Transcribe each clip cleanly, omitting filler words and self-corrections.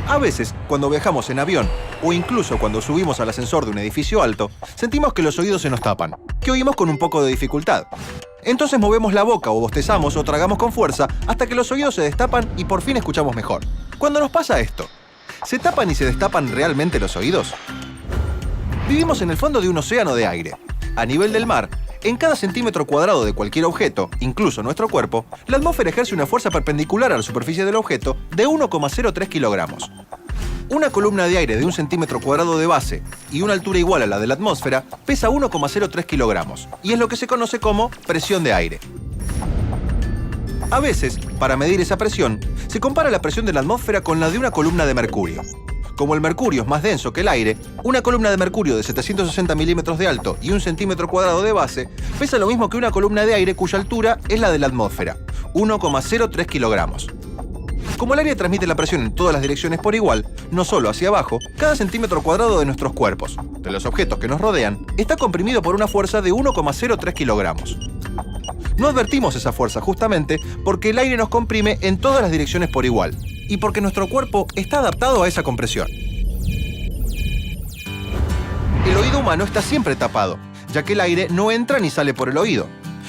A veces, cuando viajamos en avión o incluso cuando subimos al ascensor de un edificio alto, sentimos que los oídos se nos tapan, que oímos con un poco de dificultad. Entonces movemos la boca o bostezamos o tragamos con fuerza hasta que los oídos se destapan y por fin escuchamos mejor. Cuando nos pasa esto, ¿se tapan y se destapan realmente los oídos? Vivimos en el fondo de un océano de aire. A nivel del mar, en cada centímetro cuadrado de cualquier objeto, incluso nuestro cuerpo, la atmósfera ejerce una fuerza perpendicular a la superficie del objeto de 1,03 kilogramos. Una columna de aire de 1 centímetro cuadrado de base y una altura igual a la de la atmósfera pesa 1,03 kilogramos y es lo que se conoce como presión de aire. A veces, para medir esa presión, se compara la presión de la atmósfera con la de una columna de mercurio. Como el mercurio es más denso que el aire, una columna de mercurio de 760 milímetros de alto y 1 centímetro cuadrado de base pesa lo mismo que una columna de aire cuya altura es la de la atmósfera, 1,03 kilogramos. Como el aire transmite la presión en todas las direcciones por igual, no solo hacia abajo, cada centímetro cuadrado de nuestros cuerpos, de los objetos que nos rodean, está comprimido por una fuerza de 1,03 kilogramos. No advertimos esa fuerza justamente porque el aire nos comprime en todas las direcciones por igual y porque nuestro cuerpo está adaptado a esa compresión. El oído humano está siempre tapado, ya que el aire no entra ni sale por el oído.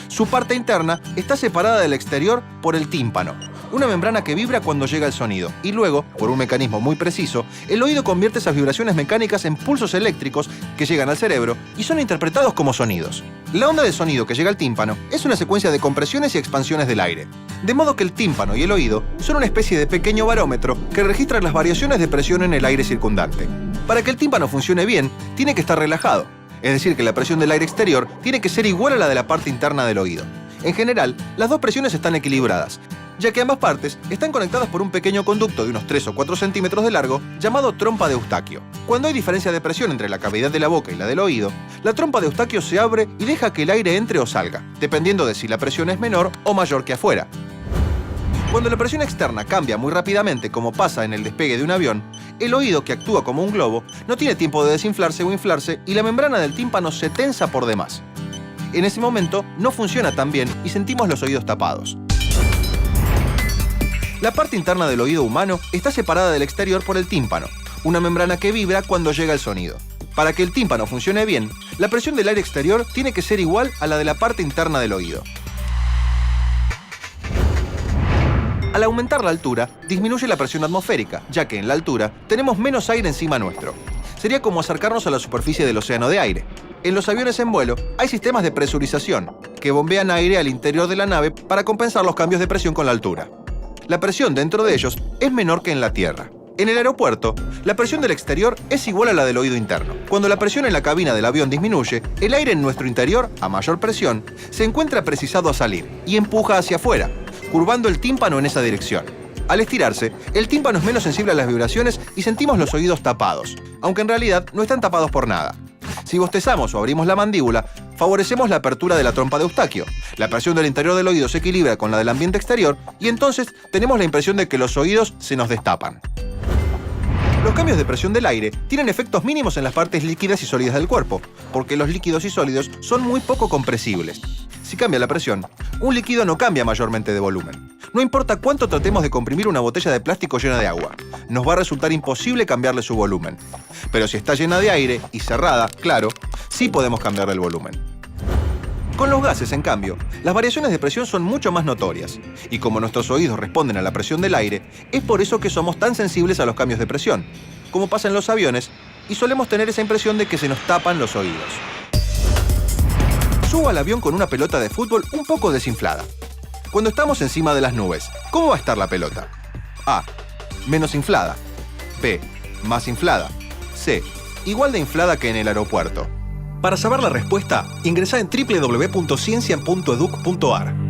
Su parte interna está separada del exterior por el tímpano, una membrana que vibra cuando llega el sonido, y luego, por un mecanismo muy preciso, el oído convierte esas vibraciones mecánicas en pulsos eléctricos que llegan al cerebro y son interpretados como sonidos. La onda de sonido que llega al tímpano es una secuencia de compresiones y expansiones del aire, de modo que el tímpano y el oído son una especie de pequeño barómetro que registra las variaciones de presión en el aire circundante. Para que el tímpano funcione bien, tiene que estar relajado, es decir, que la presión del aire exterior tiene que ser igual a la de la parte interna del oído. En general, las dos presiones están equilibradas, ya que ambas partes están conectadas por un pequeño conducto de unos 3 o 4 centímetros de largo llamado trompa de Eustaquio. Cuando hay diferencia de presión entre la cavidad de la boca y la del oído, la trompa de Eustaquio se abre y deja que el aire entre o salga, dependiendo de si la presión es menor o mayor que afuera. Cuando la presión externa cambia muy rápidamente, como pasa en el despegue de un avión, el oído, que actúa como un globo, no tiene tiempo de desinflarse o inflarse y la membrana del tímpano se tensa por demás. En ese momento no funciona tan bien y sentimos los oídos tapados. La parte interna del oído humano está separada del exterior por el tímpano, una membrana que vibra cuando llega el sonido. Para que el tímpano funcione bien, la presión del aire exterior tiene que ser igual a la de la parte interna del oído. Al aumentar la altura, disminuye la presión atmosférica, ya que en la altura tenemos menos aire encima nuestro. Sería como acercarnos a la superficie del océano de aire. En los aviones en vuelo hay sistemas de presurización, que bombean aire al interior de la nave para compensar los cambios de presión con la altura. La presión dentro de ellos es menor que en la Tierra. En el aeropuerto, la presión del exterior es igual a la del oído interno. Cuando la presión en la cabina del avión disminuye, el aire en nuestro interior, a mayor presión, se encuentra precisado a salir y empuja hacia afuera, curvando el tímpano en esa dirección. Al estirarse, el tímpano es menos sensible a las vibraciones y sentimos los oídos tapados, aunque en realidad no están tapados por nada. Si bostezamos o abrimos la mandíbula, favorecemos la apertura de la trompa de Eustaquio. La presión del interior del oído se equilibra con la del ambiente exterior y entonces tenemos la impresión de que los oídos se nos destapan. Los cambios de presión del aire tienen efectos mínimos en las partes líquidas y sólidas del cuerpo, porque los líquidos y sólidos son muy poco compresibles. Si cambia la presión, un líquido no cambia mayormente de volumen. No importa cuánto tratemos de comprimir una botella de plástico llena de agua, nos va a resultar imposible cambiarle su volumen. Pero si está llena de aire y cerrada, claro, sí podemos cambiarle el volumen. Con los gases, en cambio, las variaciones de presión son mucho más notorias. Y como nuestros oídos responden a la presión del aire, es por eso que somos tan sensibles a los cambios de presión, como pasa en los aviones, y solemos tener esa impresión de que se nos tapan los oídos. Subo al avión con una pelota de fútbol un poco desinflada. Cuando estamos encima de las nubes, ¿cómo va a estar la pelota? A. Menos inflada. B. Más inflada. C. Igual de inflada que en el aeropuerto. Para saber la respuesta, ingresá en www.ciencia.educ.ar.